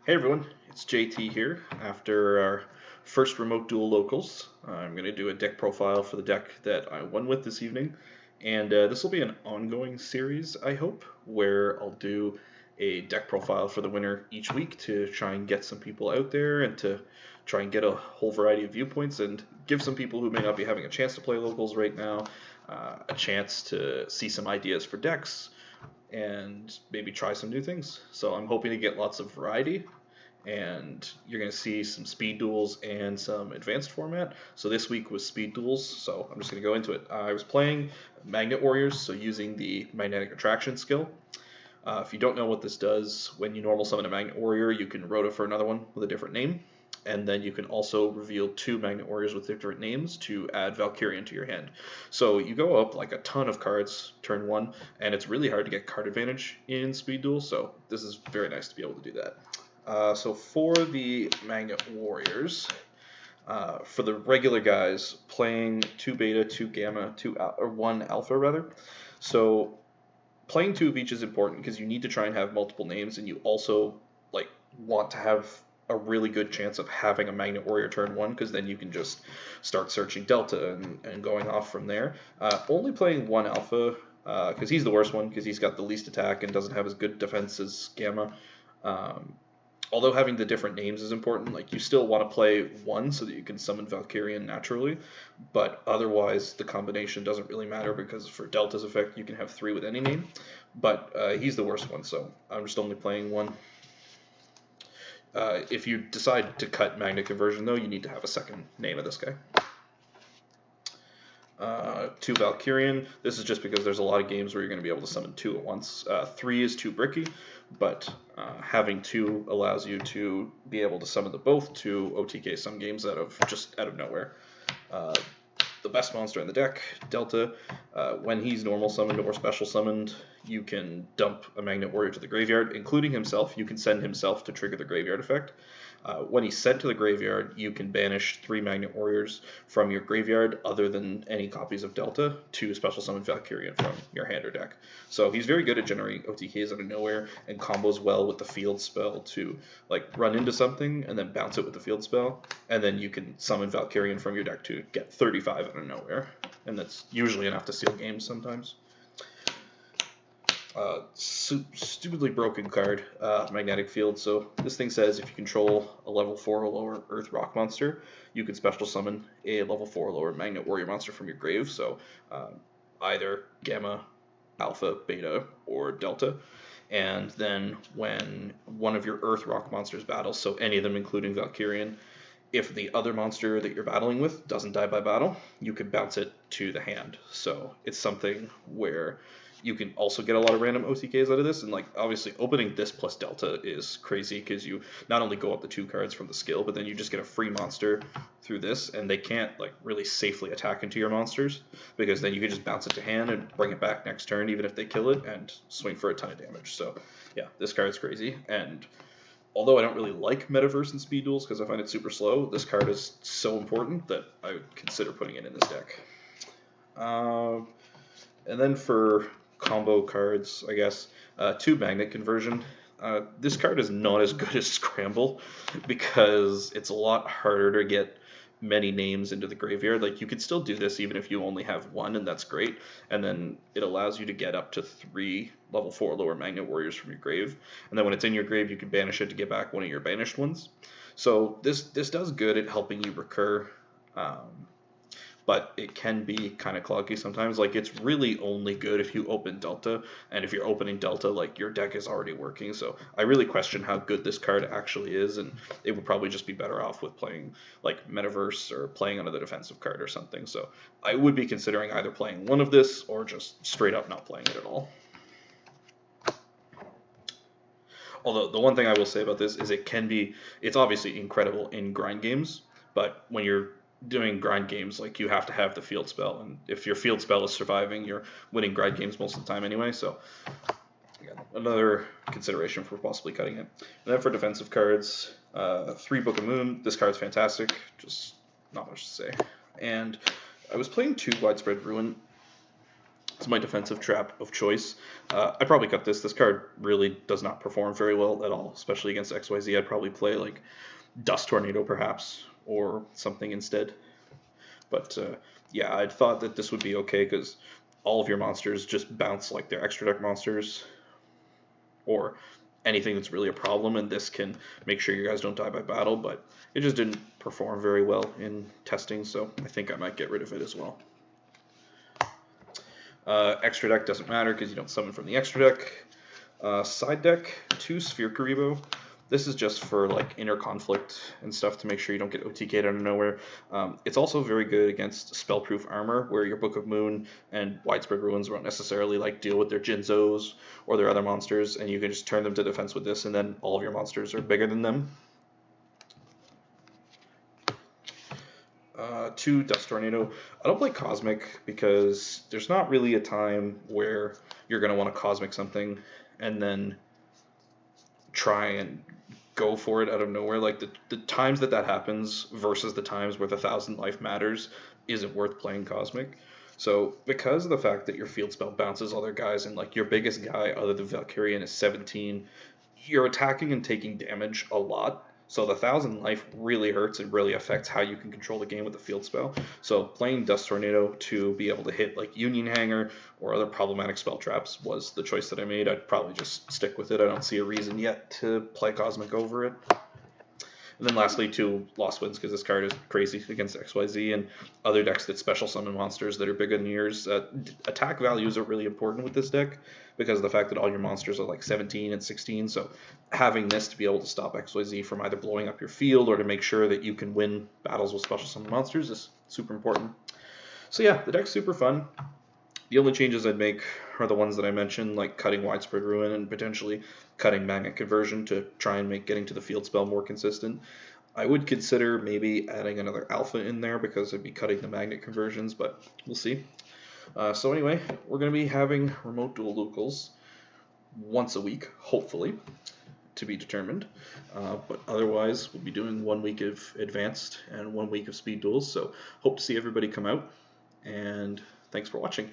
Hey everyone, it's JT here. After our first remote duel locals, I'm going to do a deck profile for the deck that I won with this evening. And this will be an ongoing series, I hope, where I'll do a deck profile for the winner each week to try and get some people out there and to try and get a whole variety of viewpoints and give some people who may not be having a chance to play locals right now a chance to see some ideas for decks and maybe try some new things. So I'm hoping to get lots of variety, and you're going to see some speed duels and some advanced format. So this week was speed duels, so I'm just going to go into it. I was playing Magnet Warriors, so using the magnetic attraction skill. If you don't know what this does, when you normal summon a Magnet Warrior, you can rota for another one with a different name. And then you can also reveal 2 Magnet Warriors with different names to add Valkyrian to your hand. So you go up like a ton of cards turn 1, and it's really hard to get card advantage in Speed Duel, so this is very nice to be able to do that. So for the Magnet Warriors, for the regular guys, playing 2 beta, 2 gamma, 1 alpha rather. So playing 2 of each is important because you need to try and have multiple names, and you also want to have a really good chance of having a Magnet Warrior turn 1, because then you can just start searching Delta and going off from there. Only playing 1 Alpha, because he's the worst one, because he's got the least attack and doesn't have as good defense as Gamma. Although having the different names is important, like you still want to play 1 so that you can summon Valkyrian naturally, but otherwise the combination doesn't really matter, because for Delta's effect you can have 3 with any name, but he's the worst one, so I'm just only playing 1. If you decide to cut Magnet Conversion, though, you need to have a second name of this guy. 2 Valkyrian. This is just because there's a lot of games where you're going to be able to summon 2 at once. 3 is too bricky, but having 2 allows you to be able to summon them both to OTK some games out of nowhere. The best monster in the deck, Delta. When he's normal summoned or special summoned, you can dump a Magnet Warrior to the graveyard, including himself. You can send himself to trigger the graveyard effect. When he's sent to the graveyard, you can banish 3 Magnet Warriors from your graveyard, other than any copies of Delta, to special summon Valkyrian from your hand or deck. So he's very good at generating OTKs out of nowhere, and combos well with the field spell to run into something and then bounce it with the field spell, and then you can summon Valkyrian from your deck to get 35 out of nowhere, and that's usually enough to seal games sometimes. Stupidly broken card, Magnetic Field. So this thing says if you control a level 4 or lower Earth Rock monster, you can special summon a level 4 or lower Magnet Warrior monster from your grave. So either Gamma, Alpha, Beta, or Delta. And then when one of your Earth Rock monsters battles, so any of them including Valkyrian, if the other monster that you're battling with doesn't die by battle, you can bounce it to the hand. So it's something where you can also get a lot of random OTKs out of this, and obviously opening this plus Delta is crazy, because you not only go up the 2 cards from the skill, but then you just get a free monster through this, and they can't really safely attack into your monsters, because then you can just bounce it to hand and bring it back next turn, even if they kill it, and swing for a ton of damage. So yeah, this card's crazy, and although I don't really like Metaverse and Speed Duels because I find it super slow, this card is so important that I would consider putting it in this deck. And then for combo cards, I guess, 2 Magnet Conversion. This card is not as good as Scramble, because it's a lot harder to get many names into the graveyard. You could still do this even if you only have 1, and that's great, and then it allows you to get up to 3 level 4 lower Magnet Warriors from your grave, and then when it's in your grave you can banish it to get back one of your banished ones. So this does good at helping you recur, but it can be kind of clunky sometimes. It's really only good if you open Delta, and if you're opening Delta, your deck is already working. So I really question how good this card actually is, and it would probably just be better off with playing Metaverse or playing another defensive card or something. So I would be considering either playing 1 of this or just straight up not playing it at all. Although the one thing I will say about this is it's obviously incredible in grind games, but when you're doing grind games, you have to have the field spell, and if your field spell is surviving, you're winning grind games most of the time anyway. So again, another consideration for possibly cutting it. And then for defensive cards, 3 Book of Moon. This card's fantastic, just not much to say. And I was playing 2 Widespread Ruin. It's my defensive trap of choice. I probably cut this. This card really does not perform very well at all, especially against XYZ. I'd probably play like Dust Tornado perhaps, or something instead. But yeah, I thought that this would be okay because all of your monsters just bounce like they're extra deck monsters, or anything that's really a problem, and this can make sure you guys don't die by battle, but it just didn't perform very well in testing, so I think I might get rid of it as well. Extra deck doesn't matter because you don't summon from the extra deck. Side deck, 2 Sphere Karibo. This is just for like inner conflict and stuff to make sure you don't get OTK'd out of nowhere. It's also very good against spellproof armor, where your Book of Moon and Widespread Ruins won't necessarily like deal with their Jinzos or their other monsters, and you can just turn them to defense with this, and then all of your monsters are bigger than them. 2 Dust Tornado. I don't play Cosmic because there's not really a time where you're going to want to Cosmic something and then try and go for it out of nowhere. Like the times that happens versus the times where the 1,000 life matters isn't worth playing Cosmic. So because of the fact that your field spell bounces other guys and like your biggest guy other than Valkyrian is 17, you're attacking and taking damage a lot. So the 1,000 life really hurts and really affects how you can control the game with the field spell. So playing Dust Tornado to be able to hit like Union Hanger or other problematic spell traps was the choice that I made. I'd probably just stick with it. I don't see a reason yet to play Cosmic over it. And then lastly, 2 Lost Winds, because this card is crazy against XYZ and other decks that special summon monsters that are bigger than yours. Attack values are really important with this deck because of the fact that all your monsters are like 17 and 16. So having this to be able to stop XYZ from either blowing up your field or to make sure that you can win battles with special summon monsters is super important. So yeah, the deck's super fun. The only changes I'd make are the ones that I mentioned, like cutting Widespread Ruin and potentially cutting Magnet Conversion to try and make getting to the field spell more consistent. I would consider maybe adding another Alpha in there because I'd be cutting the Magnet Conversions, but we'll see. So anyway, we're going to be having remote duel locals once a week, hopefully, to be determined. But otherwise, we'll be doing 1 week of advanced and 1 week of speed duels. So hope to see everybody come out, and thanks for watching.